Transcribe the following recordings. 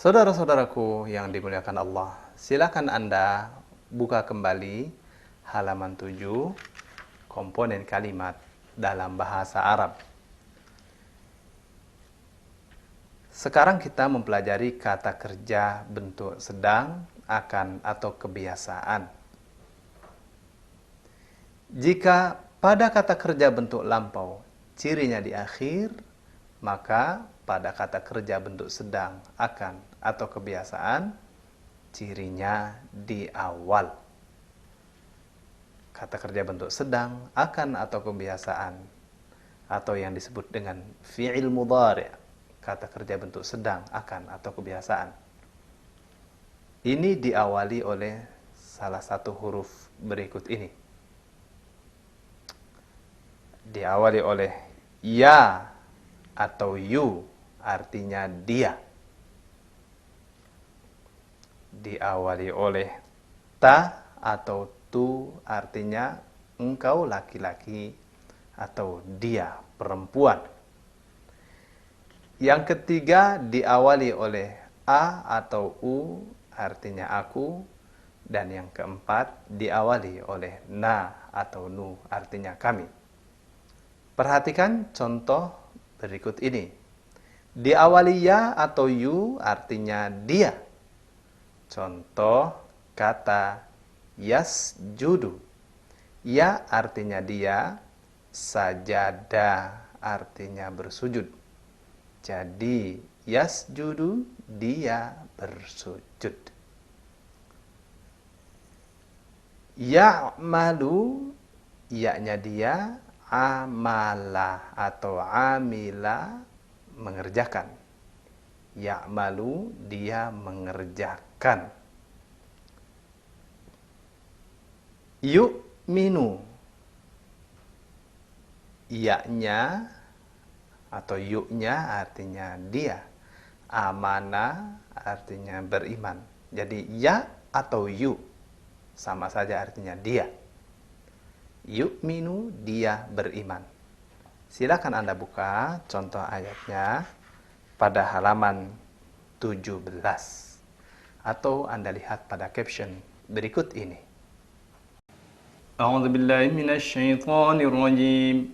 Saudara-saudaraku yang dimuliakan Allah, silakan Anda buka kembali halaman 7, komponen kalimat dalam bahasa Arab. Sekarang kita mempelajari kata kerja bentuk sedang, akan, atau kebiasaan. Jika pada kata kerja bentuk lampau cirinya di akhir, maka pada kata kerja bentuk sedang, akan, atau kebiasaan cirinya di awal. Kata kerja bentuk sedang, akan, atau kebiasaan, atau yang disebut dengan fi'il mudhari', kata kerja bentuk sedang, akan, atau kebiasaan, ini diawali oleh salah satu huruf berikut ini. Diawali oleh ya atau yu, artinya dia. Diawali oleh ta atau tu, artinya engkau laki-laki, atau dia perempuan. Yang ketiga diawali oleh a atau u, artinya aku. Dan yang keempat diawali oleh na atau nu, artinya kami. Perhatikan contoh berikut ini. Diawali ya atau yu, artinya dia. Contoh kata yasjudu. Ya artinya dia, sajada artinya bersujud. Jadi yasjudu, dia bersujud. Ya'malu, ya-nya dia, amala atau amila, mengerjakan. Ya'malu, dia mengerjakan. Yu'minu, ya-nya atau yu-nya artinya dia. Amana artinya beriman. Jadi ya atau yu sama saja artinya dia. Yu'minu, dia beriman. Silakan Anda buka contoh ayatnya pada halaman 17. Atau Anda lihat pada caption berikut ini. A'udzu billahi minasyaitonir rajim.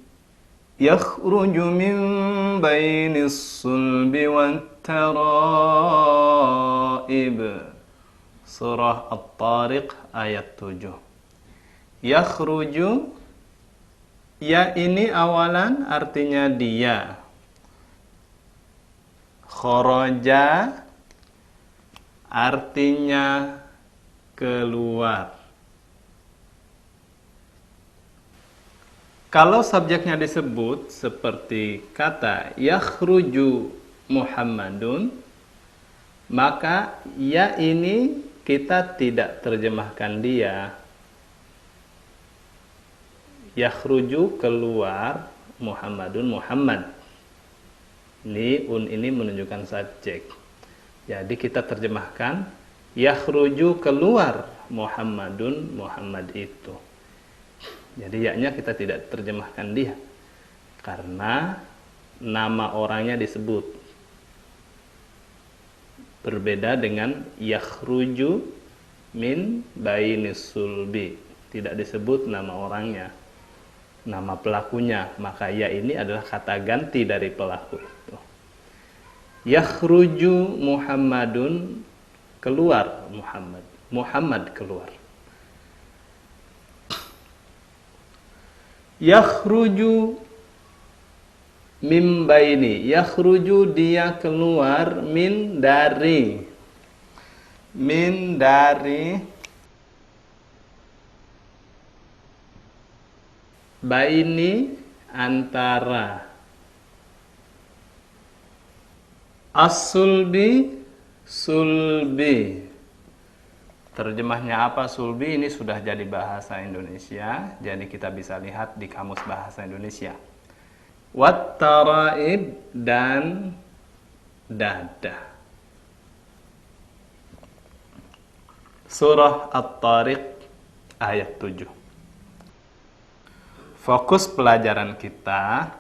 Yakhruju min bainis sulbi wat taraib. Surah At-Tariq ayat 7. Yakhruju, ya ini awalan artinya dia. Kharaja artinya keluar. Kalau subjeknya disebut seperti kata yakhruju Muhammadun, maka ya ini kita tidak terjemahkan dia. Yakhruju, keluar, Muhammadun, Muhammad. Ini menunjukkan subjek. Jadi kita terjemahkan yakhruju, keluar, Muhammadun, Muhammad itu. Jadi ya-nya kita tidak terjemahkan dia, karena nama orangnya disebut. Berbeda dengan yakhruju min bainis sulbi, tidak disebut nama orangnya, nama pelakunya. Maka ya ini adalah kata ganti dari pelaku. Yakhruju Muhammadun, keluar Muhammad. Muhammad keluar. Yakhruju min baini. Yakhruju, dia keluar, min dari. Min dari. Baini, antara. As-sulbi, sulbi. Terjemahnya apa sulbi? Ini sudah jadi bahasa Indonesia, jadi kita bisa lihat di Kamus Bahasa Indonesia. Wat taraib, dan dada. Surah At-Tariq ayat 7. Fokus pelajaran kita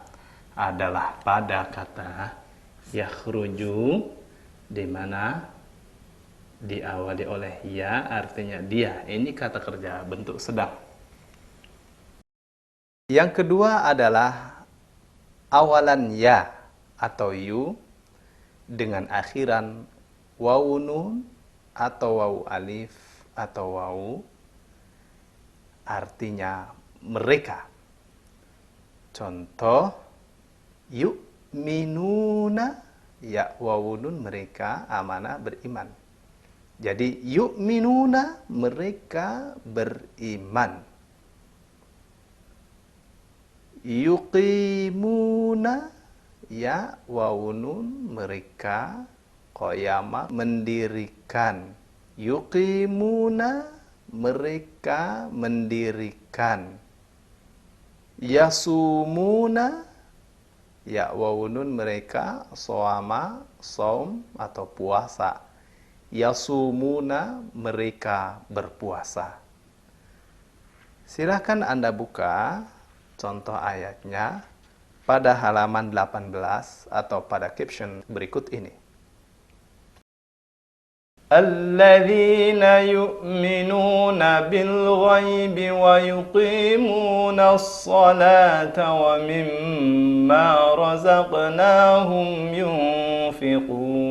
adalah pada kata yakhruju, di mana diawali oleh ya artinya dia. Ini kata kerja bentuk sedang. Yang kedua adalah awalan ya atau yu dengan akhiran wawu nun atau wawu alif atau wawu, artinya mereka. Contoh, yu'minuna, ya wawu nun mereka amanah beriman. Jadi yu'minuna mereka beriman. Yuqimuna, ya wawu nun mereka qayama mendirikan. Yuqimuna mereka mendirikan. Yasumuna, ya wawu nun mereka shoma saum atau puasa. Yasumuna mereka berpuasa. Silakan Anda buka contoh ayatnya pada halaman 18 atau pada caption berikut ini. Alladzina yu'minuna bil ghaibi wa yuqimuna as-salata wa mimma razaqnahum yunfiqun.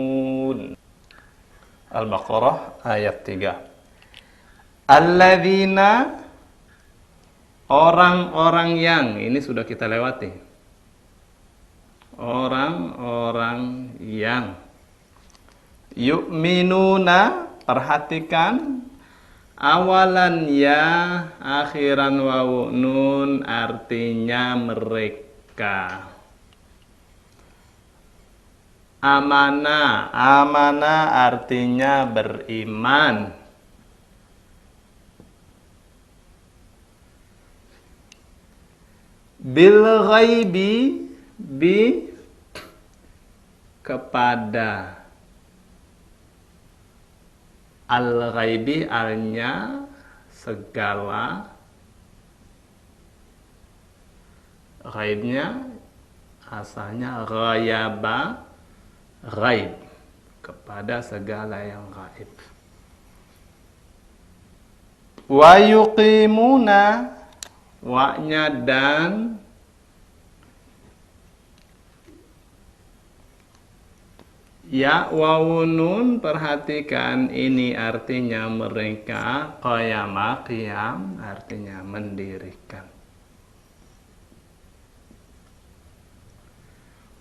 Al-Baqarah ayat 3. Alladzina, orang-orang yang, ini sudah kita lewati. Orang-orang yang yu'minuna, perhatikan awalan ya, akhiran wawu nun artinya mereka. Amanah, amanah artinya beriman. Bil ghaibi, bi kepada. Al ghaibi, alnya segala, ghaibnya asalnya ghayaba, ghaib, kepada segala yang ghaib. Wa yuqimuna, wa-nya dan, ya wawu nun, perhatikan ini artinya mereka, qayama qiyam artinya mendirikan.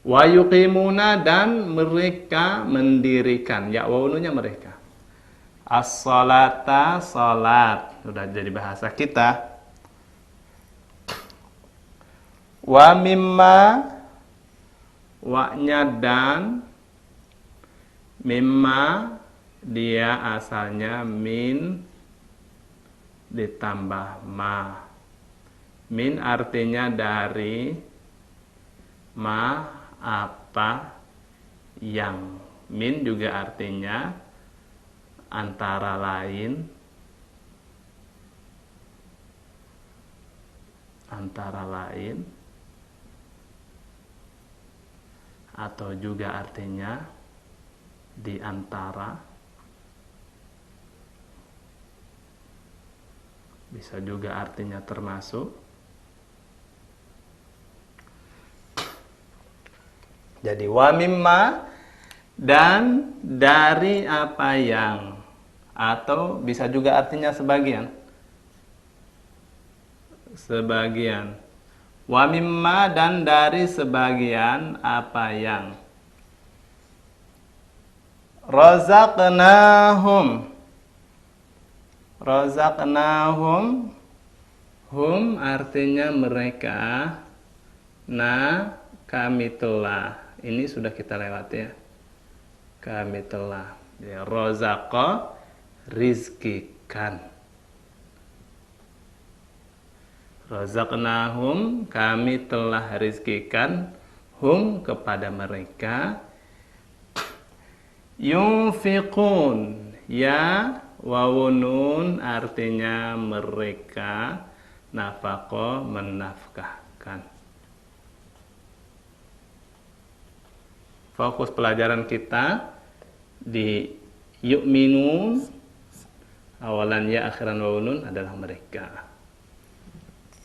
Wa yuqimuna, dan mereka mendirikan, ya wawu nunnya mereka. As-salata, salat, sudah jadi bahasa kita. Wa mimma, wa-nya dan, mimma dia asalnya min ditambah ma. Min artinya dari, ma apa yang. Min juga artinya antara lain, antara lain, atau juga artinya di antara, bisa juga artinya termasuk. Jadi wa mimma, dan dari apa yang, atau bisa juga artinya sebagian. Sebagian. Wa mimma, dan dari sebagian apa yang. Razaqnahum, razaqnahum, hum artinya mereka, na kami telah, ini sudah kita lewati ya, kami telah, ya, razaqa rizkikan. Razaqnahum, kami telah rizkikan, hum kepada mereka, yunfiqun, ya wawu nun artinya mereka, nafaqah menafkahkan. Fokus pelajaran kita di Yu'minun, awalan ya akhiran wawu nun adalah mereka.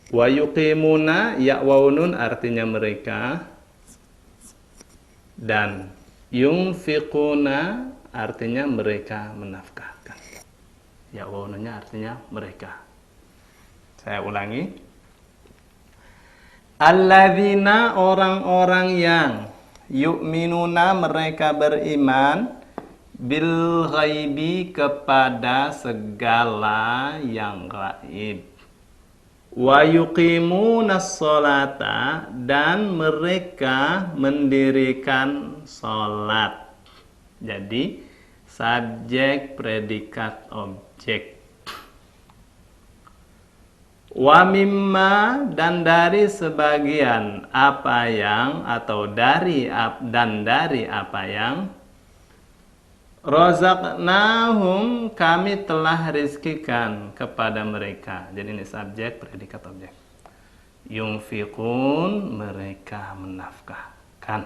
Wa yuqimuna, ya wawu nun artinya mereka. Dan yunfiquna artinya mereka menafkahkan. Ya wawu nunnya artinya mereka. Saya ulangi. Alladzina, orang-orang yang yu'minuna, mereka beriman, bil ghaibi, kepada segala yang gaib. Wa yuqimunas sholata, dan mereka mendirikan sholat. Jadi subjek, predikat, objek. Wa mimma, dan dari sebagian apa yang, atau dari apa yang, razaqnahum, kami telah rizkikan kepada mereka. Jadi ini subjek, predikat, objek. Yunfiqun, mereka menafkahkan.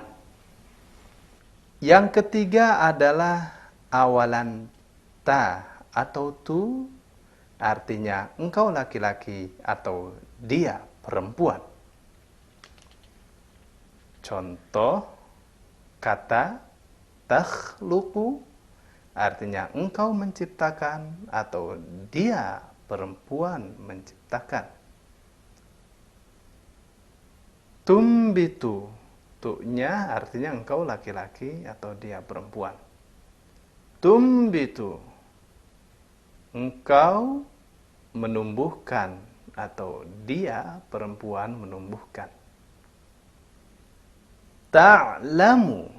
Yang ketiga adalah awalan ta atau tu, artinya engkau laki-laki atau dia perempuan. Contoh kata takhluqu, artinya engkau menciptakan atau dia perempuan menciptakan. Tumbitu, tu-nya artinya engkau laki-laki atau dia perempuan. Tumbitu, engkau menumbuhkan atau dia perempuan menumbuhkan. Ta'lamu,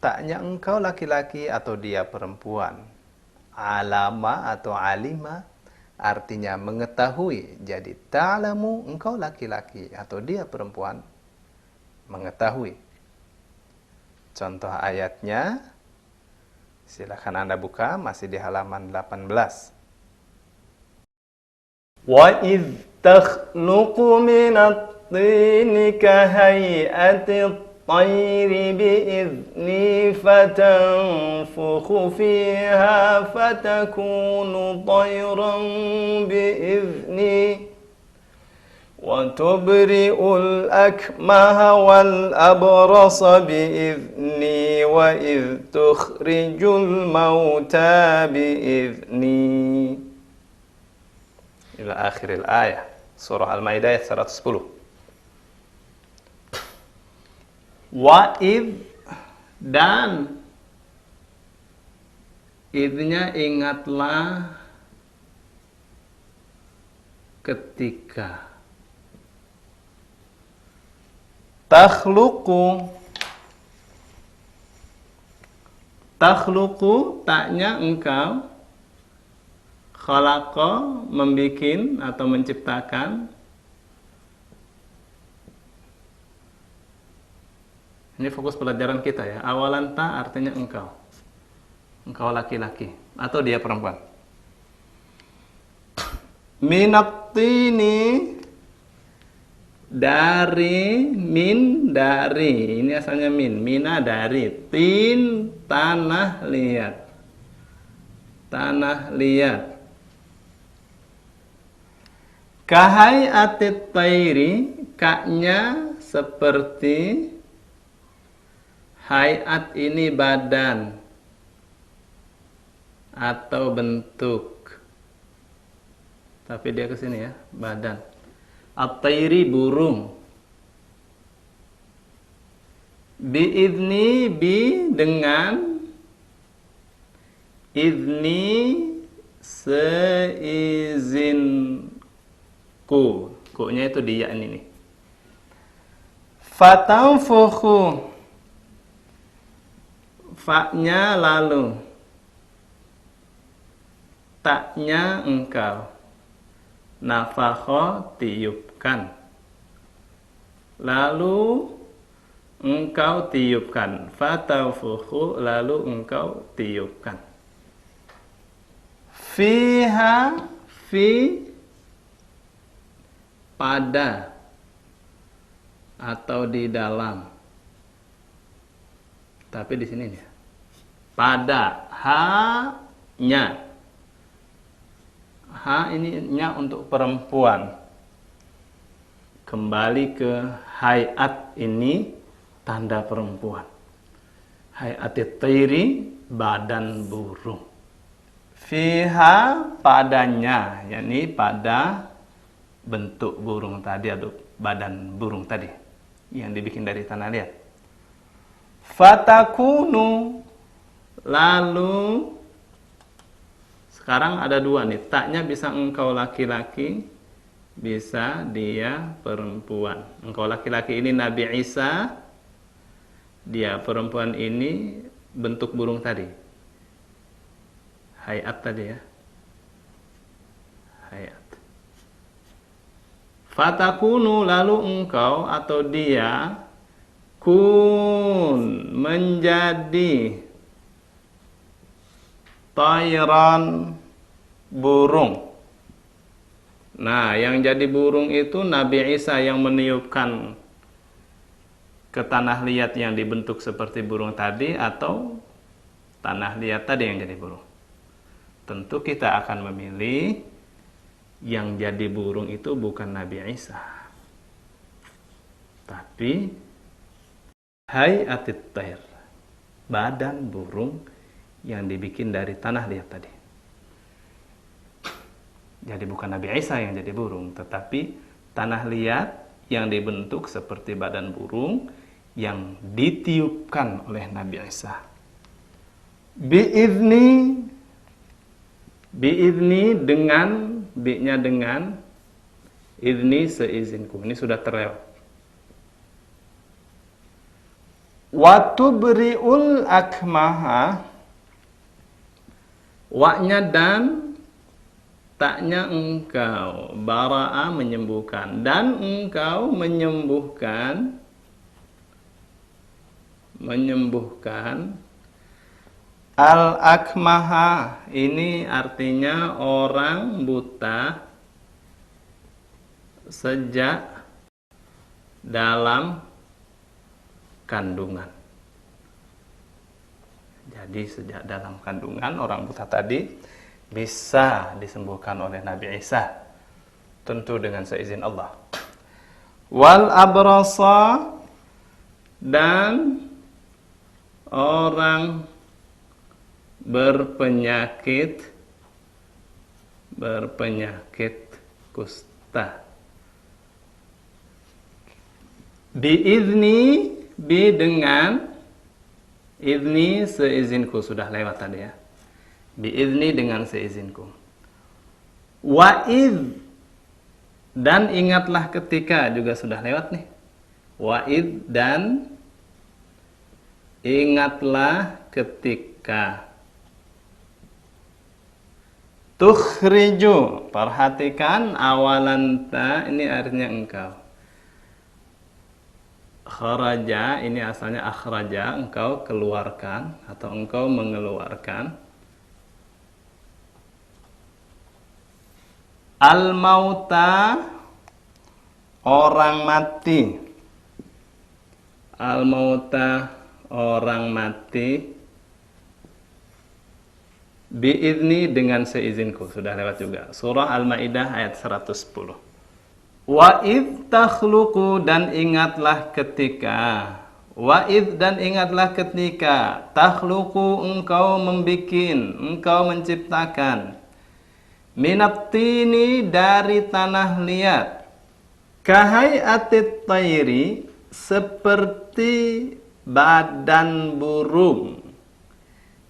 taknya engkau laki-laki atau dia perempuan. Alama atau alima artinya mengetahui. Jadi ta'lamu, engkau laki-laki atau dia perempuan mengetahui. Contoh ayatnya, silakan Anda buka, masih di halaman 18. Wa idh takhluqu minat tini kahay'ati الطير بإذني فتنفخ فيها فتكون طيرا بإذني وتبرئ الأكمه والأبرص بإذني وإذ تخرج الموتى بإذني إلى آخر الآية. Surah Al-Maidah 110. Wa'id, dan idnya ingatlah ketika. Takhluqu, taknya engkau. Khalaqa, membikin atau menciptakan. Ini fokus pelajaran kita ya. Awalan ta artinya engkau. Engkau laki-laki atau dia perempuan. Minat-tini, dari, min, dari. Ini asalnya min. Mina, dari. Tin, tanah liat. Tanah liat. Kahai atit tairi, kaknya seperti. Hayat ini badan atau bentuk. Tapi dia ke sini ya, badan. At-tairi, burung. Bi'idni, bi, dengan. Idni, seizinku. Ku-nya itu dia ini. Fatanfukhu, fa-nya lalu, taknya engkau. Nafakho, tiupkan. Lalu engkau tiupkan. Fataufuhu, lalu engkau tiupkan. Fiha, fi, pada atau di dalam. Tapi di sini nih. pada ha-nya. Ha ini nya untuk perempuan. Kembali ke hayat, ini tanda perempuan. Hayatit tayri, badan burung. Fiha, padanya, yakni pada bentuk burung tadi atau badan burung tadi yang dibikin dari tanah liat. Fatakunu, lalu sekarang ada dua nih, taknya bisa engkau laki-laki, bisa dia perempuan. Engkau laki-laki ini Nabi Isa, dia perempuan ini bentuk burung tadi, hayat tadi ya, hayat. Fatakunu, lalu engkau atau dia kun, menjadi tayran, burung. Nah, yang jadi burung itu Nabi Isa yang meniupkan ke tanah liat yang dibentuk seperti burung tadi, atau tanah liat tadi yang jadi burung. Tentu kita akan memilih yang jadi burung itu bukan Nabi Isa, tapi hayatit tayr, badan burung yang dibikin dari tanah liat tadi. Jadi bukan Nabi Isa yang jadi burung, tetapi tanah liat yang dibentuk seperti badan burung yang ditiupkan oleh Nabi Isa. Biizni dengan, bi-nya dengan, izni seizinku. Ini sudah terlewat. Watubri'ul akmaha, wa-nya dan, taknya engkau, bara'a menyembuhkan, dan engkau menyembuhkan al-akmaha, ini artinya orang buta sejak dalam kandungan. Jadi sejak dalam kandungan orang buta tadi bisa disembuhkan oleh Nabi Isa, tentu dengan seizin Allah. Wal abrasa, dan orang berpenyakit kusta. Biizni, bi dengan, izni seizinku, sudah lewat tadi ya. Biizni dengan seizinku. Wa'idh, dan ingatlah ketika, juga sudah lewat nih. Wa'idh, dan ingatlah ketika. Tukhriju, perhatikan awalan ta, ini artinya engkau. Kharaja, ini asalnya akhraja, engkau keluarkan atau engkau mengeluarkan. Al-mauta, orang mati. Al-mauta, orang mati. Biizni, dengan seizinku, sudah lewat juga. Surah Al-Maidah ayat 110. Wa'idh takhluqu, dan ingatlah ketika. Wa'idh, dan ingatlah ketika. Takhluqu, engkau membikin, engkau menciptakan. Minat-tini, dari tanah liat. Kahayatit tayri, seperti badan burung.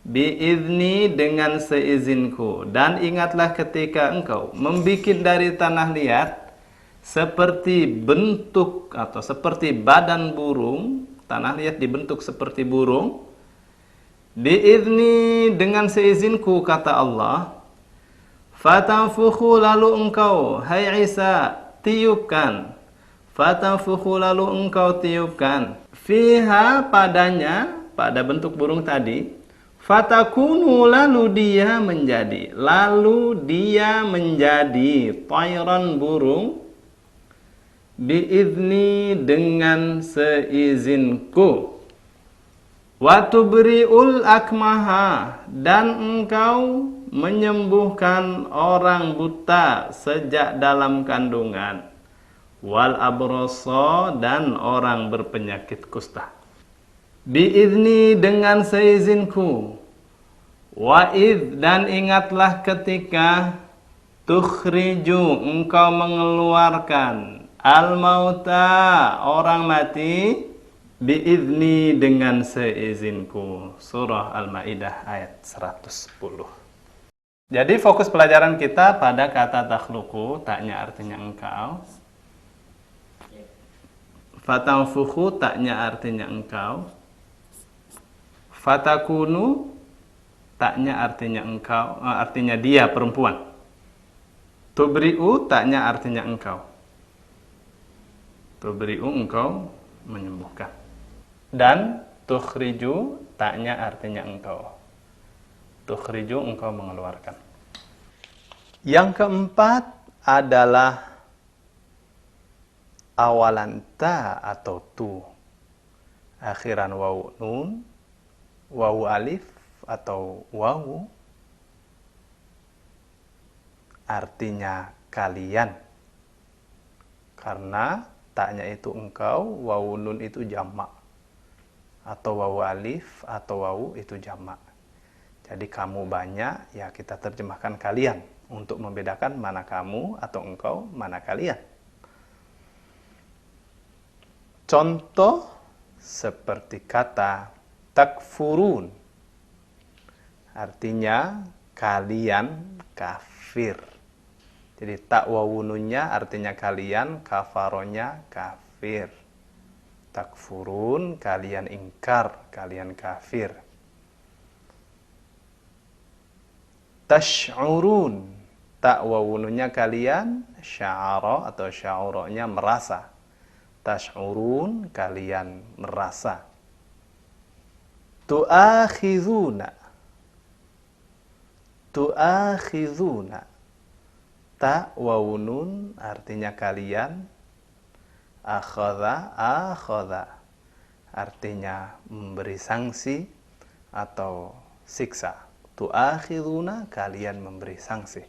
Biizni, dengan seizinku. Dan ingatlah ketika engkau membikin dari tanah liat seperti bentuk atau seperti badan burung, tanah liat dibentuk seperti burung. Biizni, dengan seizinku, kata Allah. Fatanfukhu, lalu engkau, hai Isa, tiupkan. Fatanfukhu, lalu engkau tiupkan. Fiha, padanya, pada bentuk burung tadi. Fatakunu, lalu dia menjadi. Lalu dia menjadi tayran, burung. Biizni, dengan seizinku. Wa tubri'ul akmaha, dan engkau menyembuhkan orang buta sejak dalam kandungan. Wal abroso, dan orang berpenyakit kusta. Biizni, dengan seizinku. Wa'idh, dan ingatlah ketika tukhriju, engkau mengeluarkan al-mauta, orang mati, biizni, dengan seizinku. Surah Al-Maidah ayat 110. Jadi fokus pelajaran kita pada kata takhluqu, taknya artinya engkau. Fatanfukhu, taknya artinya engkau. Fatakunu, taknya artinya engkau, artinya dia, perempuan. Tubri'u, taknya artinya engkau. Tubri'u, engkau menyembuhkan. Dan tukhriju, taknya artinya engkau. Tukhriju, engkau mengeluarkan. Yang keempat adalah awalan ta atau tu. Akhiran wawu nun, wawu alif atau wawu, artinya kalian. Karena taknya itu engkau, wawu nun itu jamak. Atau wawu alif atau wawu itu jamak. Jadi kamu banyak, ya kita terjemahkan kalian. Untuk membedakan mana kamu atau engkau, mana kalian. Contoh seperti kata takfurun. Artinya kalian kafir. Jadi tak wawununnya artinya kalian, kafaronya kafir. Takfurun, kalian ingkar, kalian kafir. Tash'urun, tak wawununnya kalian, sya'ara atau sya'uronya merasa. Tash'urun, kalian merasa. Tu'akhizuna, tu'akhizuna, ta wawunun artinya kalian. Akhadha, akhadha, artinya memberi sanksi atau siksa. Tu'akhizuna, kalian memberi sanksi.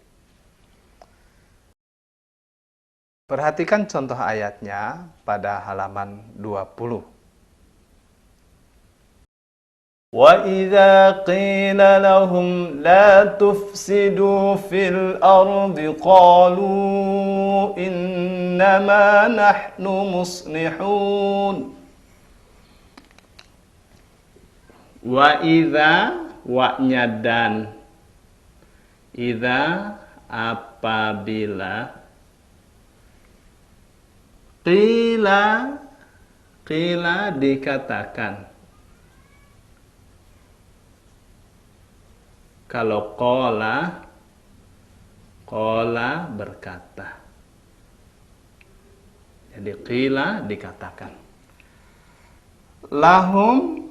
Perhatikan contoh ayatnya pada halaman 20. وَإِذَا قِيلَ لَهُمْ لَا تُفْسِدُوا فِي الْأَرْضِ قَالُوا إِنَّمَا نَحْنُ مُصْلِحُونَ. وَإِذَا, wa-nya dan, idza apabila, qila, qila dikatakan. Kalau qala, qala berkata. Jadi qila dikatakan. Lahum,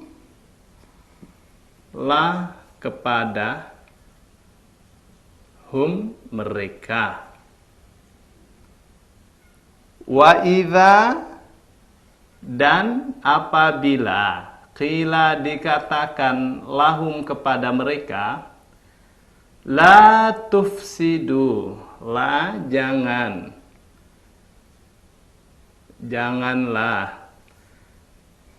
lah kepada, hum mereka. Wa idza, dan apabila, qila dikatakan lahum kepada mereka, la tufsidu, la jangan, janganlah.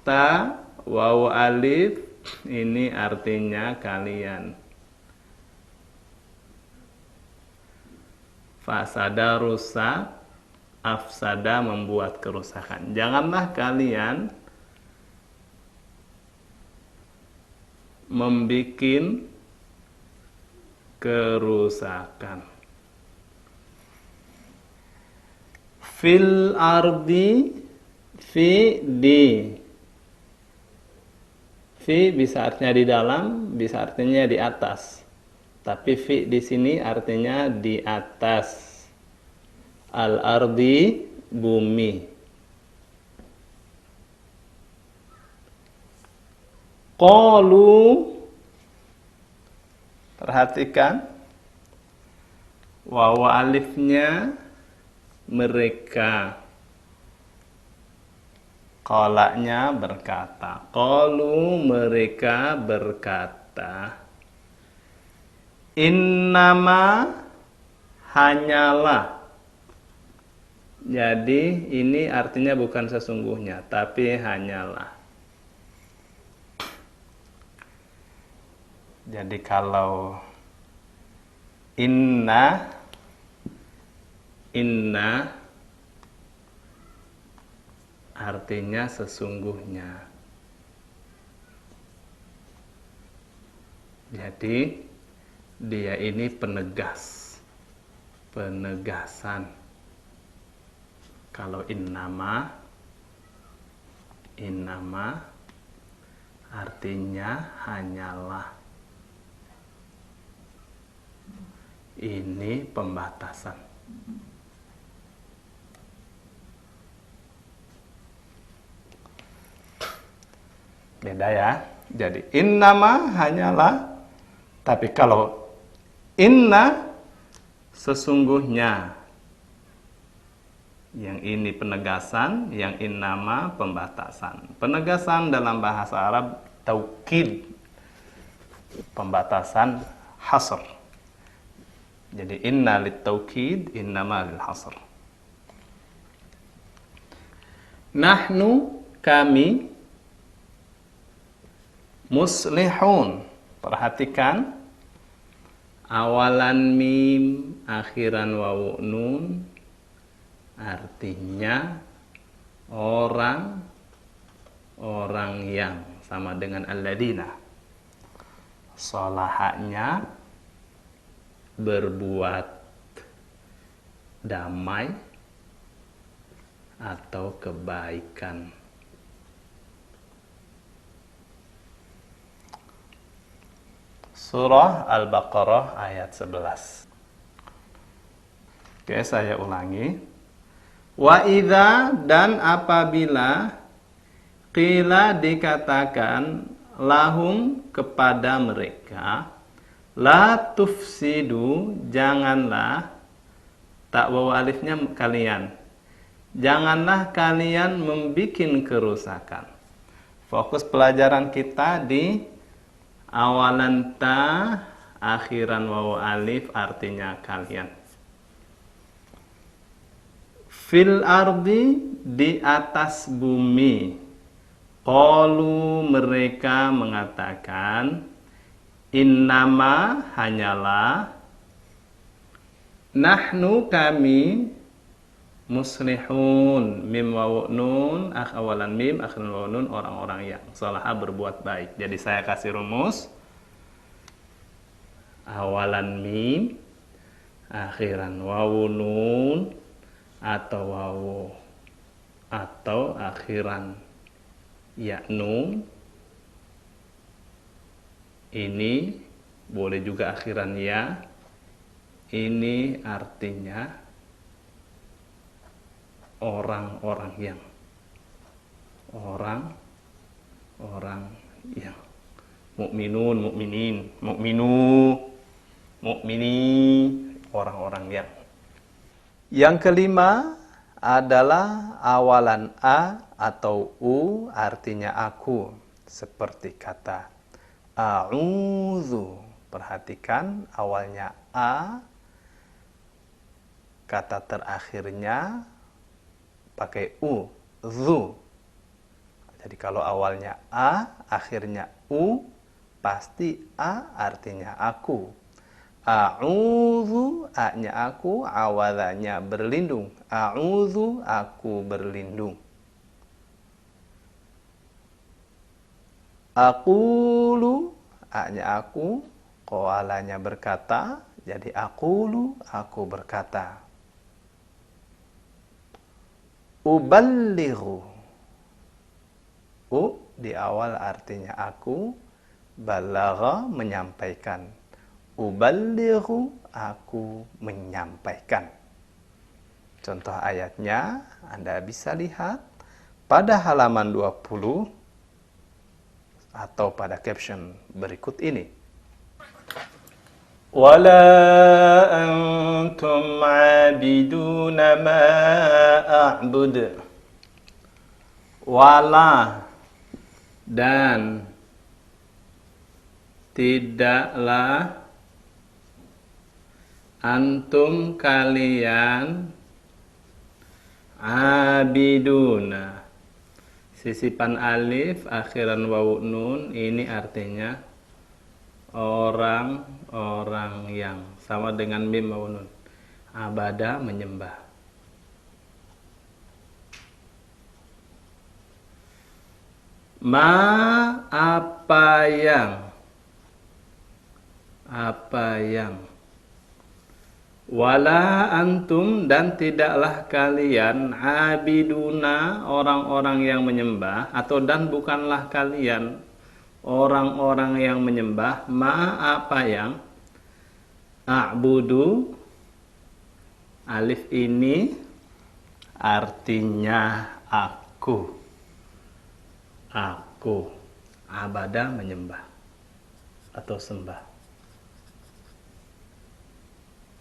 Ta wawu alif ini artinya kalian. Fasada rusak, afsada membuat kerusakan. Janganlah kalian membikin kerusakan. Fil ardi, fi di. Fi bisa artinya di dalam, bisa artinya di atas. Tapi fi di sini artinya di atas. Al-ardi, bumi. Qalu, perhatikan wawu alifnya mereka. Qalanya berkata. Qalu mereka berkata. Innama hanyalah. Jadi ini artinya bukan sesungguhnya, tapi hanyalah. Jadi kalau inna artinya sesungguhnya. Jadi dia ini penegasan. Kalau innama artinya hanyalah. Ini pembatasan. Beda ya. Jadi innama hanyalah. Tapi kalau inna sesungguhnya. Yang ini penegasan, yang innama pembatasan. Penegasan dalam bahasa Arab taukid. Pembatasan hasr. Jadi inna lit taukid, innama lil hasr. Nahnu kami muslihun. Perhatikan awalan mim, akhiran wawu nun artinya orang yang sama dengan alladina. Salahnya berbuat damai atau kebaikan. Surah Al-Baqarah ayat 11. Oke, saya ulangi. Wa idza dan apabila qila dikatakan lahum kepada mereka la tufsidu janganlah tak wawu alifnya kalian. Janganlah kalian membikin kerusakan. Fokus pelajaran kita di awalan ta, akhiran wawu alif artinya kalian. Fil ardi di atas bumi. Qalu mereka mengatakan innama hanyalah nahnu kami muslihun mim wawu nun awalan mim akhiran wawu nun orang-orang yang salaha berbuat baik. Jadi saya kasih rumus awalan mim akhiran wawu nun atau wawu atau akhiran ya nun. Ini boleh juga akhiran ya. Ini artinya orang-orang yang mukminun, mukminin, mukminu, mukmini, orang-orang yang. Yang kelima adalah awalan a atau u artinya aku, seperti kata a'udzu. Perhatikan awalnya a, kata terakhirnya pakai u, zu. Jadi kalau awalnya a, akhirnya u, pasti a artinya aku. A'udzu, a-nya aku, awadanya berlindung. A'udzu, aku berlindung. Aqulu, a-nya aku, qalanya berkata, jadi aqulu, aku berkata. Uballighu, u di awal artinya aku, balagha menyampaikan. Uballighu, aku menyampaikan. Contoh ayatnya Anda bisa lihat pada halaman 20 atau pada caption berikut ini. Wala antum 'abiduna ma a'bud. Wala dan tidaklah antum kalian abiduna. Sisipan alif akhiran wawu nun ini artinya orang-orang yang, sama dengan mim wawu nun. Abada menyembah. Ma apa yang wala antum dan tidaklah kalian abiduna orang-orang yang menyembah, atau dan bukanlah kalian orang-orang yang menyembah ma apa yang a'budu. Alif ini artinya aku abada menyembah atau sembah.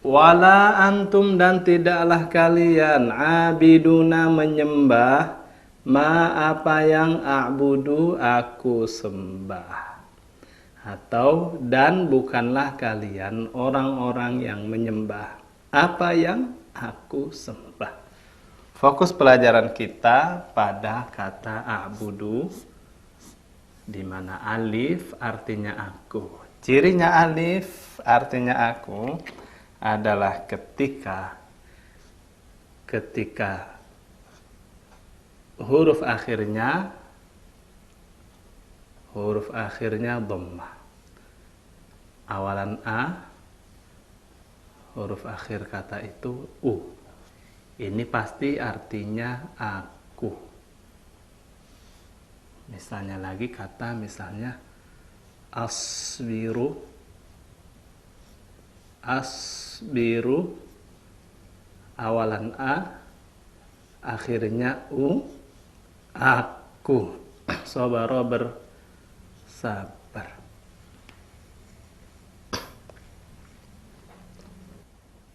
Wala antum dan tidaklah kalian abiduna menyembah ma apa yang a'budu aku sembah, atau dan bukanlah kalian orang-orang yang menyembah apa yang aku sembah. Fokus pelajaran kita pada kata a'budu, di mana alif artinya aku. Cirinya alif artinya aku adalah ketika huruf akhirnya dhammah. Awalan a, huruf akhir kata itu u. Ini pasti artinya aku. Misalnya lagi kata misalnya asbiru, awalan a, akhirnya u, aku. Sobaro bersabar.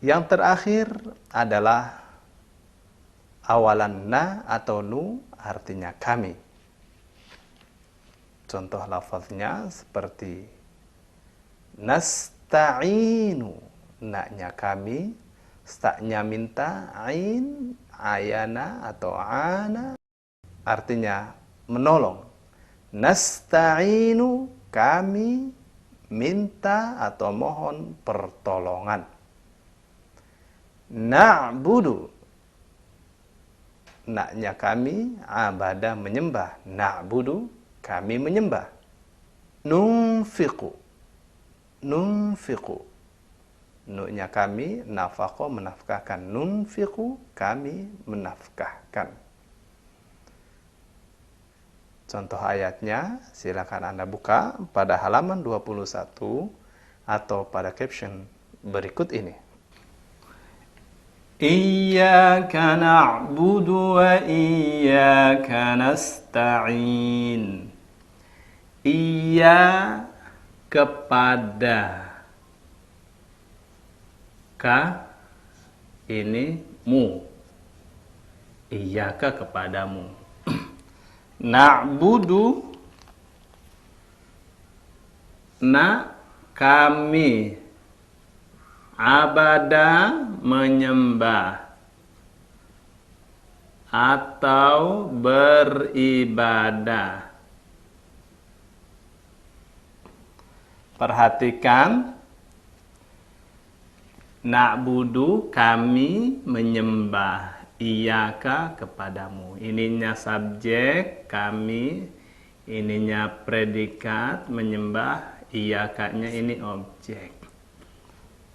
Yang terakhir adalah awalan na atau nu, artinya kami. Contoh lafaznya seperti nasta'inu, na-nya kami, sta-nya minta, ain, ayana atau ana, artinya menolong. Nasta'inu, kami minta atau mohon pertolongan. Na'budu, na-nya kami, abada menyembah, na'budu, kami menyembah. Nunfiqu, nu-nya kami, nafaqo menafkahkan, nunfiqu kami menafkahkan. Contoh ayatnya silakan Anda buka pada halaman 21 atau pada caption berikut ini. Iyyaka na'budu wa iyyaka nasta'in. Iya kepada, ka ini mu, iyyaka kepadamu. Na'budu, na kami, abada menyembah atau beribadah. Perhatikan, na'budu kami menyembah, iyyaka kepadamu. Ininya subjek kami, ininya predikat menyembah, iyyakanya ini objek.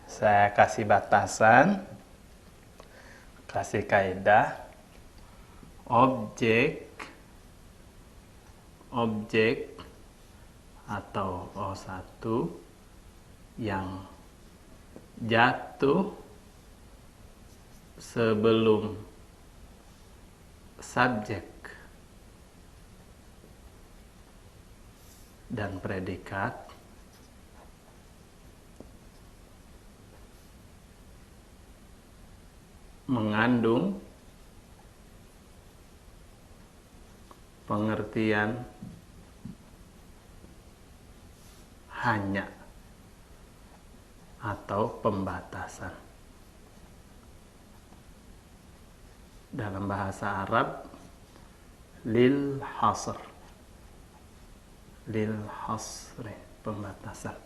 Saya kasih batasan, kasih kaidah. Objek atau O1 yang jatuh sebelum subjek dan predikat mengandung pengertian hanya atau pembatasan. Dalam bahasa Arab, lil hasr, pembatasan.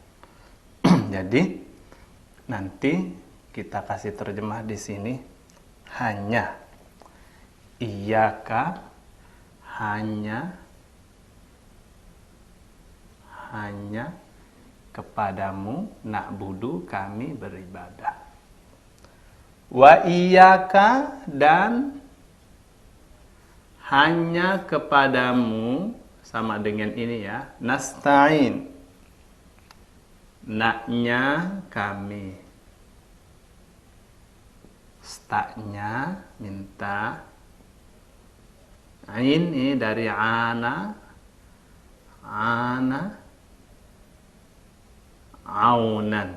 Jadi nanti kita kasih terjemah di sini hanya, iyyaka, hanya kepadamu na'budu, kami beribadah. Wa iyyaka, dan hanya kepadamu, sama dengan ini ya, nasta'in, naknya kami, staknya minta, ini dari ana, aunan,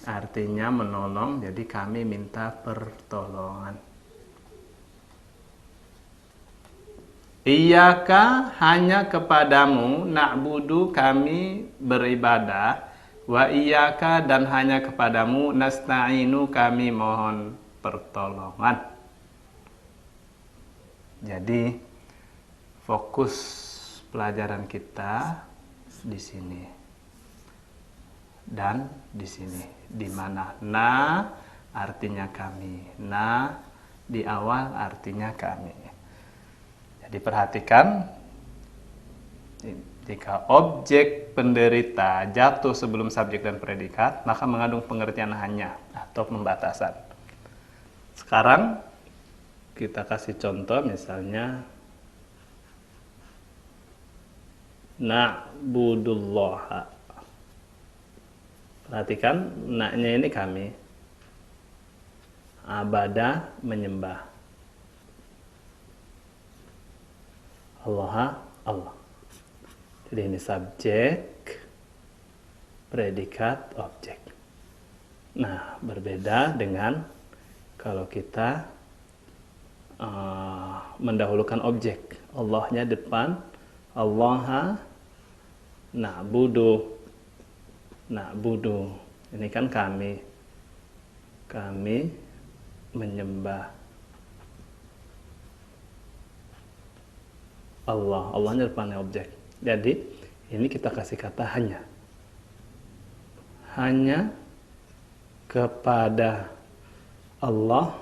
artinya menolong, jadi kami minta pertolongan. Iyyaka, hanya kepadamu, na'budu, kami beribadah, wa iyyaka, dan hanya kepadamu, nasta'inu, kami mohon pertolongan. Jadi fokus pelajaran kita di sini dan di sini, di mana na artinya kami, na di awal artinya kami. Jadi perhatikan, jika objek penderita jatuh sebelum subjek dan predikat, maka mengandung pengertian hanya atau pembatasan. Sekarang kita kasih contoh, misalnya na'budullaha. Perhatikan, naknya ini kami, abada, menyembah, Allah, Allah. Jadi ini subjek, predikat, objek. Nah, berbeda dengan kalau kita mendahulukan objek, Allahnya depan, Allah, na'budu, ini kan kami menyembah Allah, Allahnya depannya objek. Jadi ini kita kasih kata hanya kepada Allah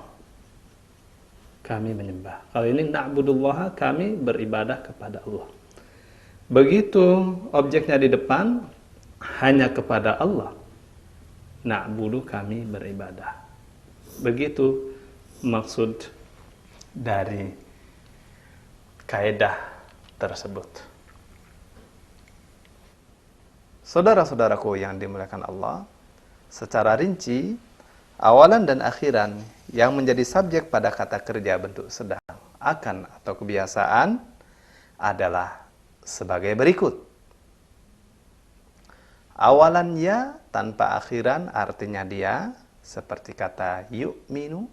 kami menyembah. Kalau ini na'budullah, kami beribadah kepada Allah. Begitu objeknya di depan, hanya kepada Allah, na'budu, kami beribadah. Begitu maksud dari kaidah tersebut. Saudara-saudaraku yang dimuliakan Allah, secara rinci awalan dan akhiran yang menjadi subjek pada kata kerja bentuk sedang, akan, atau kebiasaan adalah sebagai berikut. Awalan ya tanpa akhiran artinya dia, seperti kata yu'minu,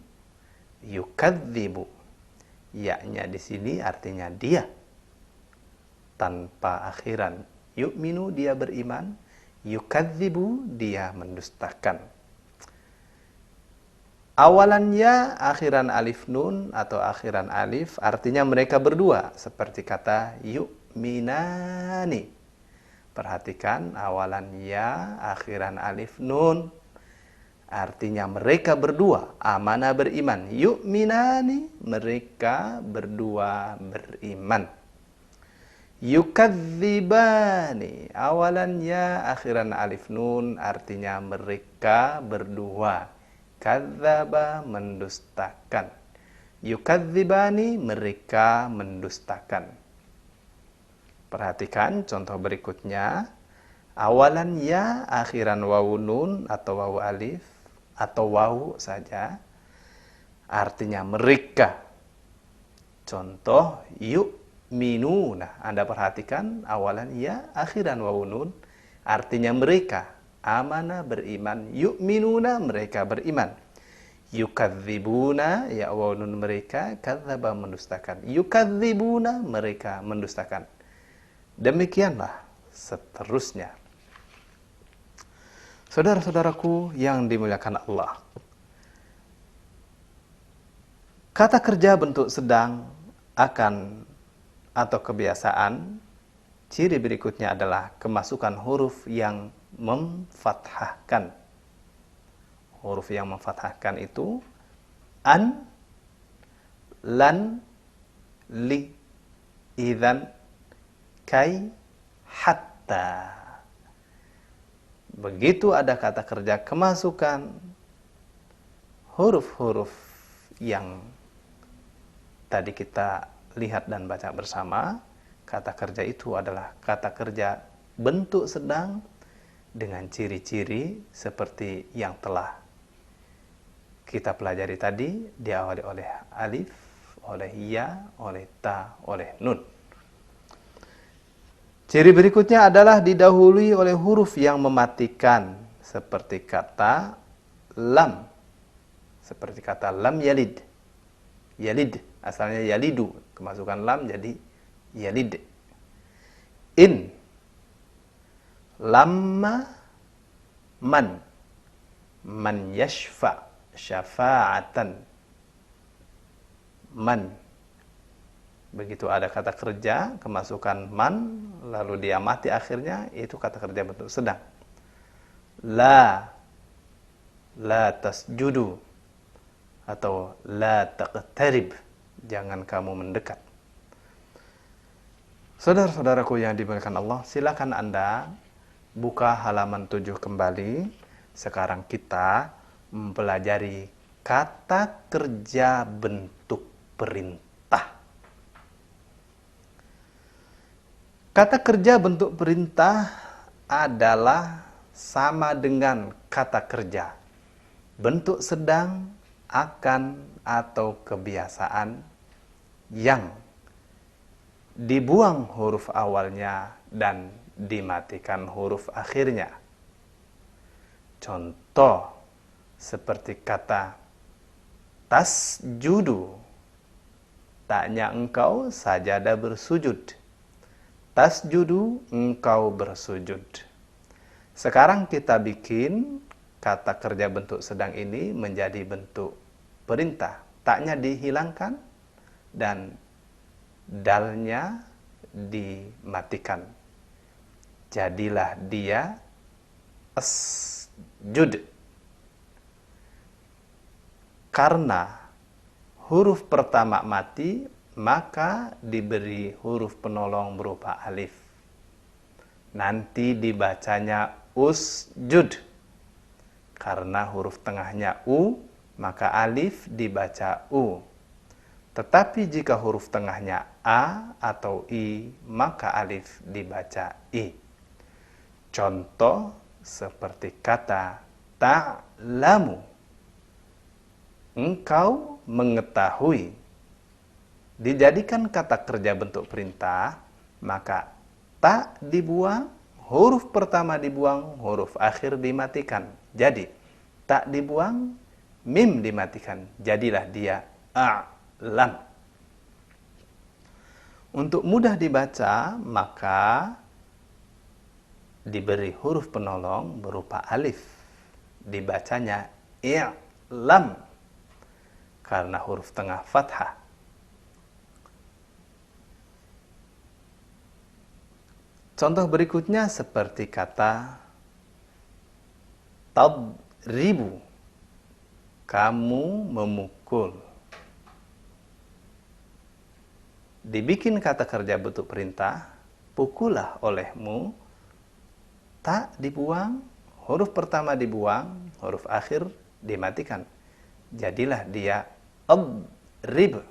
yukadzibu. Ya-nya di sini artinya dia, tanpa akhiran. Yu'minu, dia beriman, yukadzibu, dia mendustakan. Awalan ya, akhiran alif nun atau akhiran alif, artinya mereka berdua, seperti kata yu'minani. Perhatikan, awalan ya, akhiran alif nun, artinya mereka berdua, amana beriman. Yu'minani, mereka berdua beriman. Yukadzibani, awalan ya, akhiran alif nun, artinya mereka berdua. Kadzaba, mendustakan. Yukadzibani, mereka mendustakan. Perhatikan contoh berikutnya. Awalan ya, akhiran wawu nun atau wawu alif atau wawu saja, artinya mereka. Contoh yu'minuna. Anda perhatikan, awalan ya, akhiran wawu nun, artinya mereka. Amana, beriman. Yu'minuna, mereka beriman. Yukadzibuna, ya waw nun mereka, kadzaba mendustakan. Yukadzibuna, mereka mendustakan. Demikianlah seterusnya. Saudara-saudaraku yang dimuliakan Allah, kata kerja bentuk sedang akan atau kebiasaan, ciri berikutnya adalah kemasukan huruf yang memfathahkan. Huruf yang memfathahkan itu an, lan, li, idzan, kai, hatta. Begitu ada kata kerja kemasukan huruf-huruf yang tadi kita lihat dan baca bersama, kata kerja itu adalah kata kerja bentuk sedang dengan ciri-ciri seperti yang telah kita pelajari tadi, diawali oleh alif, oleh ya, oleh ta, oleh nun. Ciri berikutnya adalah didahului oleh huruf yang mematikan, seperti kata lam. Seperti kata lam yalid. Yalid, asalnya yalidu. Kemasukan lam jadi yalid. In. Lamma man. Man yashfa. Syafa'atan. Man. Begitu ada kata kerja, kemasukan man, lalu dia mati akhirnya, itu kata kerja bentuk sedang. La tasjudu, atau la taqtarib, jangan kamu mendekat. Saudara-saudaraku yang dimuliakan Allah, silakan Anda buka halaman 7 kembali. Sekarang kita mempelajari kata kerja bentuk perintah. Kata kerja bentuk perintah adalah sama dengan kata kerja bentuk sedang, akan, atau kebiasaan yang dibuang huruf awalnya dan dimatikan huruf akhirnya. Contoh seperti kata tasjudu, taknya engkau sajadah bersujud. Tasjudu, engkau bersujud. Sekarang kita bikin kata kerja bentuk sedang ini menjadi bentuk perintah. Taknya dihilangkan dan dalnya dimatikan. Jadilah dia asjud. Karena huruf pertama mati, maka diberi huruf penolong berupa alif. Nanti dibacanya usjud. Karena huruf tengahnya u, maka alif dibaca u. Tetapi jika huruf tengahnya a atau i, maka alif dibaca i. Contoh seperti kata ta'lamu. Engkau mengetahui. Dijadikan kata kerja bentuk perintah, maka ta dibuang, huruf pertama dibuang, huruf akhir dimatikan. Jadi, ta dibuang, mim dimatikan. Jadilah dia a'lam. Untuk mudah dibaca, maka diberi huruf penolong berupa alif. Dibacanya i'lam. Karena huruf tengah fathah. Contoh berikutnya seperti kata tadribu. Kamu memukul. Dibikin kata kerja bentuk perintah, pukullah olehmu. Tak dibuang, huruf pertama dibuang, huruf akhir dimatikan. Jadilah dia adrib.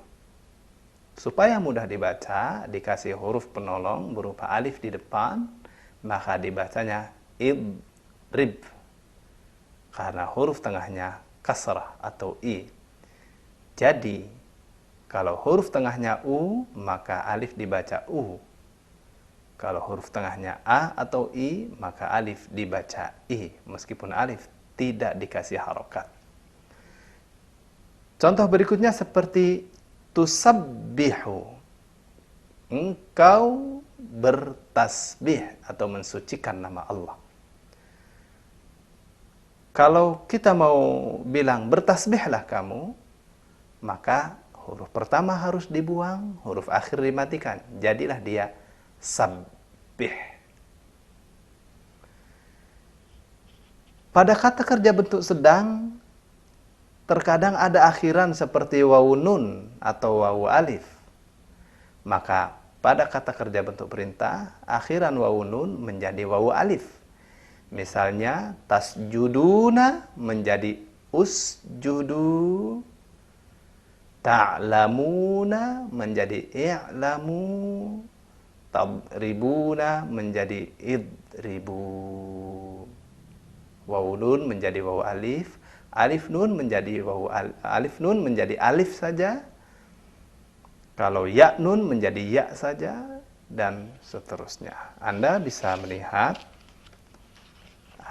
Supaya mudah dibaca, dikasih huruf penolong berupa alif di depan, maka dibacanya idrib. Karena huruf tengahnya kasrah atau i. Jadi, kalau huruf tengahnya u, maka alif dibaca u. Kalau huruf tengahnya a atau i, maka alif dibaca i. Meskipun alif tidak dikasih harokat. Contoh berikutnya seperti tusabbihu. Engkau bertasbih atau mensucikan nama Allah. Kalau kita mau bilang bertasbihlah kamu, maka huruf pertama harus dibuang, huruf akhir dimatikan. Jadilah dia sabbih. Pada kata kerja bentuk sedang, terkadang ada akhiran seperti wawu nun atau wawu alif. Maka pada kata kerja bentuk perintah, akhiran wawu nun menjadi wawu alif. Misalnya, tasjuduna menjadi usjudu, ta'lamuna menjadi i'lamu, tadribuna menjadi idribu. Wawu nun menjadi wawu alif, alif nun menjadi alif nun menjadi alif saja. Kalau ya nun menjadi ya saja dan seterusnya. Anda bisa melihat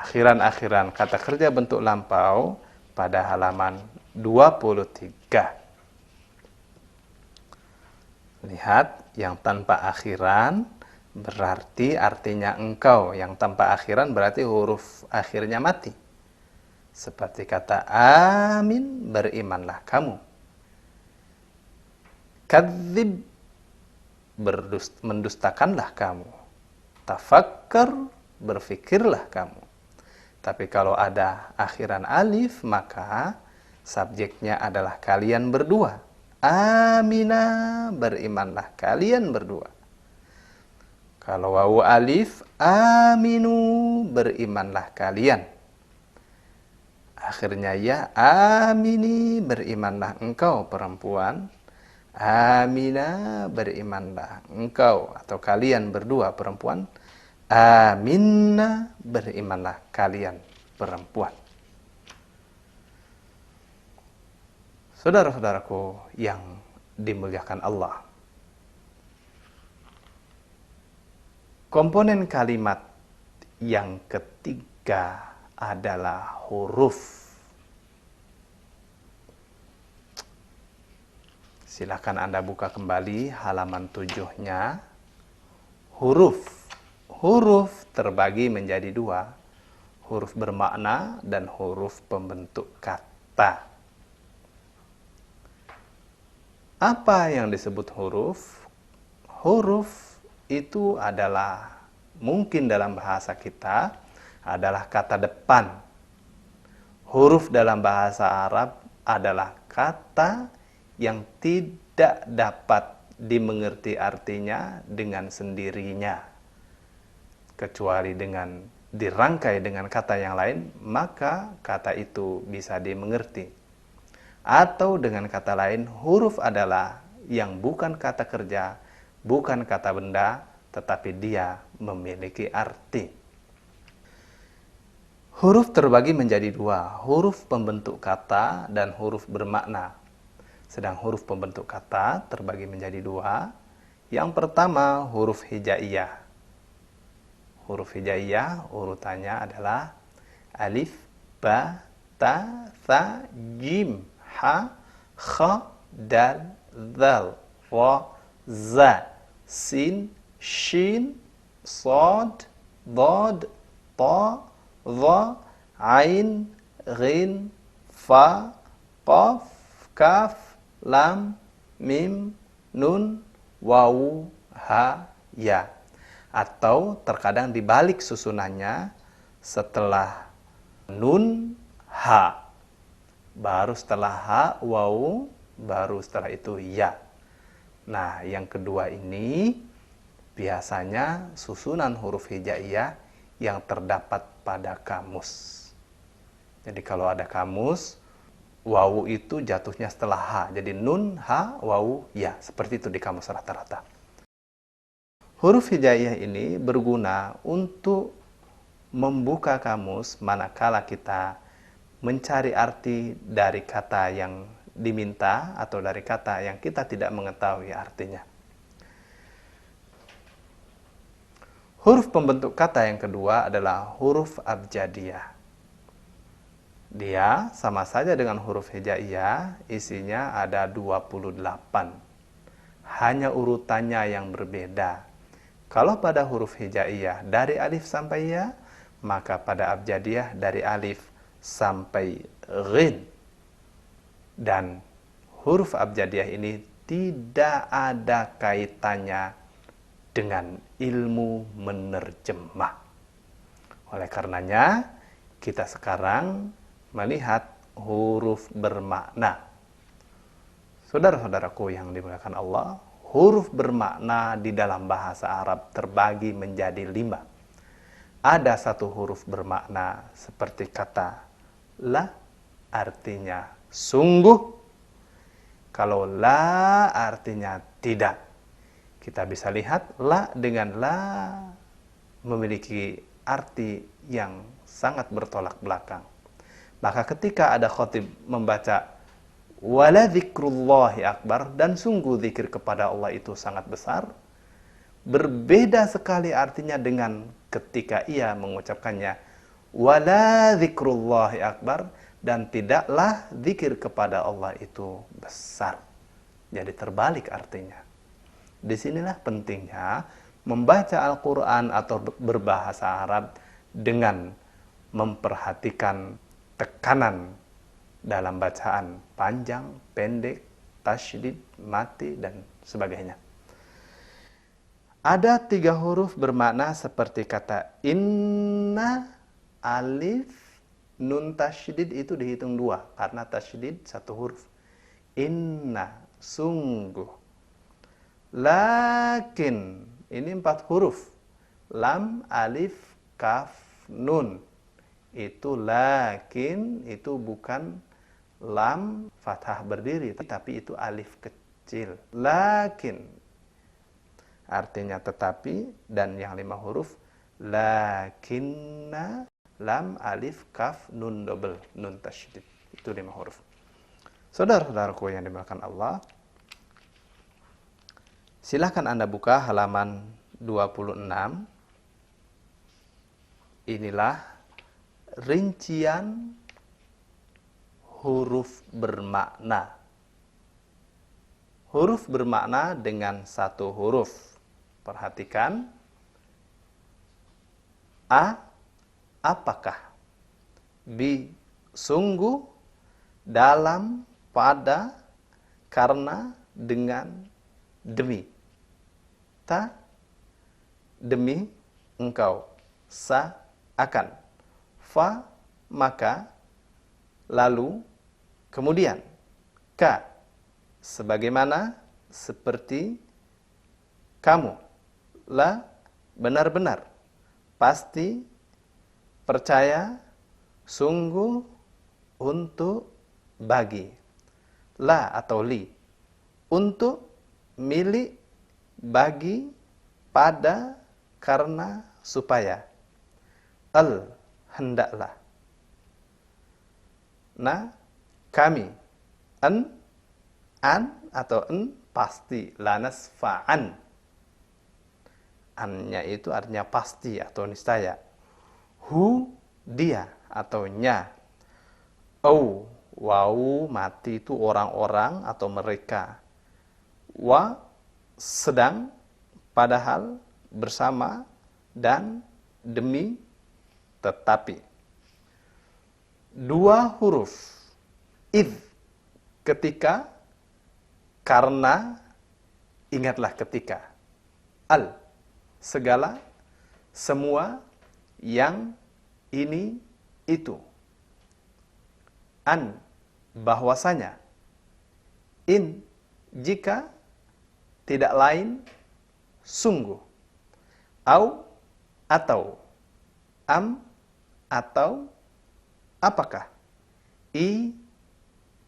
akhiran-akhiran kata kerja bentuk lampau pada halaman 23. Lihat, yang tanpa akhiran berarti artinya engkau. Yang tanpa akhiran berarti huruf akhirnya mati. Seperti kata amin, berimanlah kamu. Kadzib, mendustakanlah kamu. Tafakkar, berfikirlah kamu. Tapi kalau ada akhiran alif, maka subjeknya adalah kalian berdua. Amina, berimanlah kalian berdua. Kalau wawu alif, aminu, berimanlah kalian. Akhirnya ya, amini, berimanlah engkau perempuan. Amina, berimanlah engkau atau kalian berdua perempuan. Aminna, berimanlah kalian perempuan. Saudara-saudaraku yang dimuliakan Allah, komponen kalimat yang ketiga adalah huruf. Silakan Anda buka kembali halaman 7-nya. Huruf. Huruf terbagi menjadi dua. Huruf bermakna dan huruf pembentuk kata. Apa yang disebut huruf? Huruf itu adalah, mungkin dalam bahasa kita, adalah kata depan. Huruf dalam bahasa Arab adalah kata yang tidak dapat dimengerti artinya dengan sendirinya. Kecuali dengan dirangkai dengan kata yang lain, maka kata itu bisa dimengerti. Atau dengan kata lain, huruf adalah yang bukan kata kerja, bukan kata benda, tetapi dia memiliki arti. Huruf terbagi menjadi dua, huruf pembentuk kata dan huruf bermakna. Sedang huruf pembentuk kata terbagi menjadi dua. Yang pertama, huruf hijaiyah. Huruf hijaiyah urutannya adalah alif, ba, ta, tha, jim, ha, kha, dal, dhal, ra, za, sin, shin, sad, dad, ta, dha, ain, ghin, fa, qaf, kaf, lam, mim, nun, wawu, ha, ya. Atau terkadang dibalik susunannya, setelah nun, ha. Baru setelah ha, wawu, baru setelah itu ya. Nah, yang kedua ini biasanya susunan huruf hijaiyah yang terdapat pada kamus. Jadi kalau ada kamus, wawu itu jatuhnya setelah ha. Jadi nun, ha, wawu, ya. Seperti itu di kamus rata-rata. Huruf hijaiyah ini berguna untuk membuka kamus manakala kita mencari arti dari kata yang diminta atau dari kata yang kita tidak mengetahui artinya. Huruf pembentuk kata yang kedua adalah huruf abjadiyah. Dia sama saja dengan huruf hijaiyah, isinya ada 28. Hanya urutannya yang berbeda. Kalau pada huruf hijaiyah dari alif sampai ya, maka pada abjadiyah dari alif sampai ghin. Dan huruf abjadiyah ini tidak ada kaitannya dengan ilmu menerjemah. Oleh karenanya, kita sekarang melihat huruf bermakna. Saudara-saudaraku yang dimuliakan Allah, huruf bermakna di dalam bahasa Arab terbagi menjadi 5. Ada satu huruf bermakna seperti kata la, artinya sungguh. Kalau la artinya tidak. Kita bisa lihat la dengan la memiliki arti yang sangat bertolak belakang. Maka ketika ada khatib membaca wala dzikrullahi akbar, dan sungguh zikir kepada Allah itu sangat besar, berbeda sekali artinya dengan ketika ia mengucapkannya wala dzikrullahi akbar, dan tidaklah zikir kepada Allah itu besar. Jadi terbalik artinya. Disinilah pentingnya membaca Al-Quran atau berbahasa Arab dengan memperhatikan tekanan dalam bacaan panjang, pendek, tasydid, mati, dan sebagainya. Ada 3 huruf bermakna seperti kata inna, alif, nun tasydid itu dihitung 2 karena tasydid 1 huruf. Inna, sungguh. Lakin, ini 4 huruf. Lam, alif, kaf, nun. Itu lakin, itu bukan lam fathah berdiri, tapi itu alif kecil. Lakin artinya tetapi, dan yang 5 huruf lakinna, lam, alif, kaf, nun double, nun tasydid. Itu 5 huruf. Saudara-saudaraku yang dimuliakan Allah, silahkan Anda buka halaman 26. Inilah rincian huruf bermakna. Huruf bermakna dengan 1 huruf. Perhatikan. A, apakah. B, sungguh, dalam, pada, karena, dengan, demi. Ta, demi, engkau. Sa, akan. Fa, maka, lalu, kemudian. Ka, sebagaimana, seperti, kamu. La, benar-benar, pasti, percaya, sungguh, untuk, bagi. La atau li, untuk, milik, bagi, pada, karena, supaya. Al, hendaklah. Na, kami. An atau en, pasti. Lanas fa'an. Annya itu artinya pasti atau niscaya. Hu, dia atau nya. Au, wau, mati itu orang-orang atau mereka. Wa, sedang, padahal, bersama, dan, demi, tetapi. 2 huruf. Id, ketika, karena, ingatlah ketika. Al, segala, semua, yang, ini, itu. An, bahwasanya. In, jika, tidak lain, sungguh. Au, atau. Am, atau, apakah. I,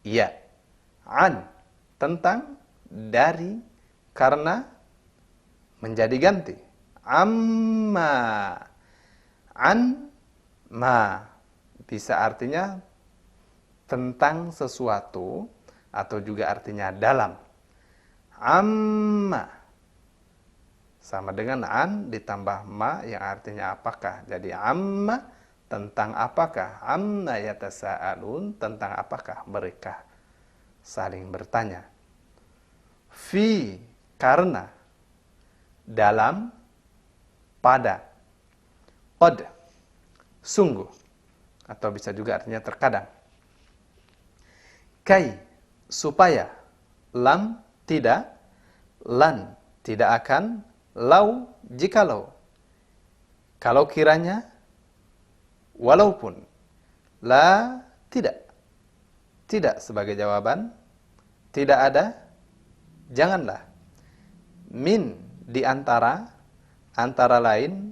ya. An, tentang, dari, karena, menjadi ganti. Amma, an, ma, bisa artinya tentang sesuatu atau juga artinya dalam. Amma, sama dengan an ditambah ma yang artinya apakah. Jadi amma, tentang apakah, amma yatasaalun, tentang apakah mereka saling bertanya. Fi, karena, dalam, pada. Qad, sungguh, atau bisa juga artinya terkadang. Kai, supaya. Lam, tidak. Lan, tidak akan. Lau, jikalau. Kalau kiranya. Walaupun. La, tidak. Tidak sebagai jawaban. Tidak ada. Janganlah. Min, di antara. Antara lain.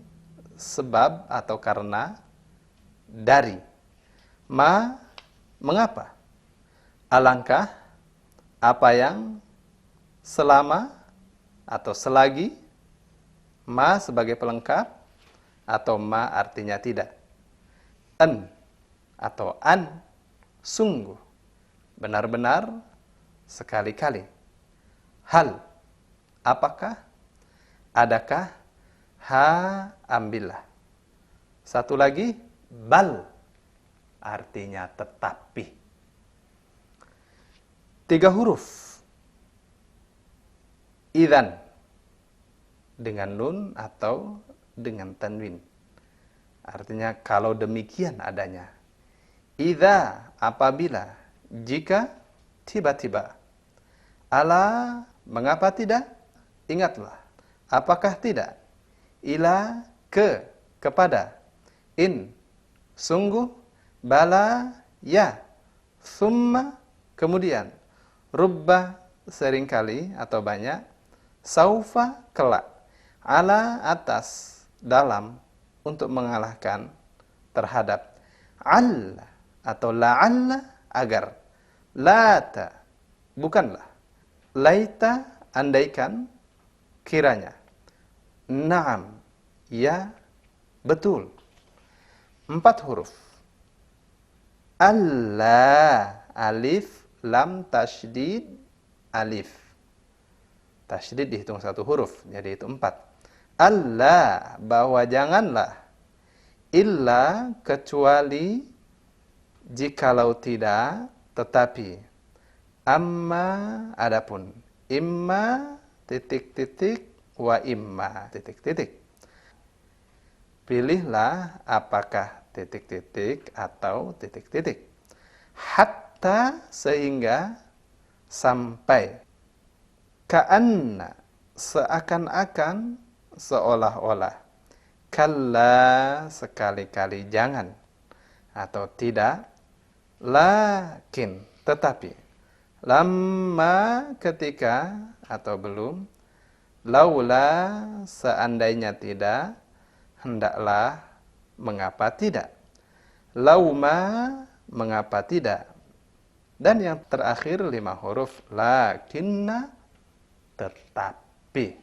Sebab atau karena. Dari. Ma, mengapa? Alangkah. Apa yang selama atau selagi. Ma sebagai pelengkap atau ma artinya tidak. An atau an, sungguh, benar-benar, sekali-kali. Hal, apakah, adakah, ha, ambillah. Satu lagi, bal, artinya tetapi. 3 huruf. Idzan, dengan nun atau dengan tanwin. Artinya kalau demikian adanya. Idza, apabila, jika, tiba-tiba. Ala, mengapa tidak? Ingatlah. Apakah tidak? Ila, kepada. In, sungguh. Bala, ya. Summa, kemudian. Rubba, seringkali atau banyak. Saufa, kelak. Ala, atas, dalam, untuk mengalahkan terhadap. Al, atau la'alla, agar. Lata, bukanlah. Laita, andaikan, kiranya. Naam, ya, betul. 4 huruf. Alla, alif, lam, tasydid, alif. Tasydid dihitung 1 huruf, jadi itu 4. Alla, bahwa janganlah. Illa, kecuali, jikalau tidak, tetapi. Amma, adapun. Imma, titik-titik, wa imma, titik-titik. Pilihlah apakah titik-titik atau titik-titik. Hatta, sehingga, sampai. Ka'anna, seakan-akan, seolah-olah. Kalla, sekali-kali jangan. Atau tidak. Lakin, tetapi. Lamma, ketika, atau belum. Laula, seandainya tidak. Hendaklah, mengapa tidak. Lauma, mengapa tidak. Dan yang terakhir 5 huruf. Lakinna, tetapi.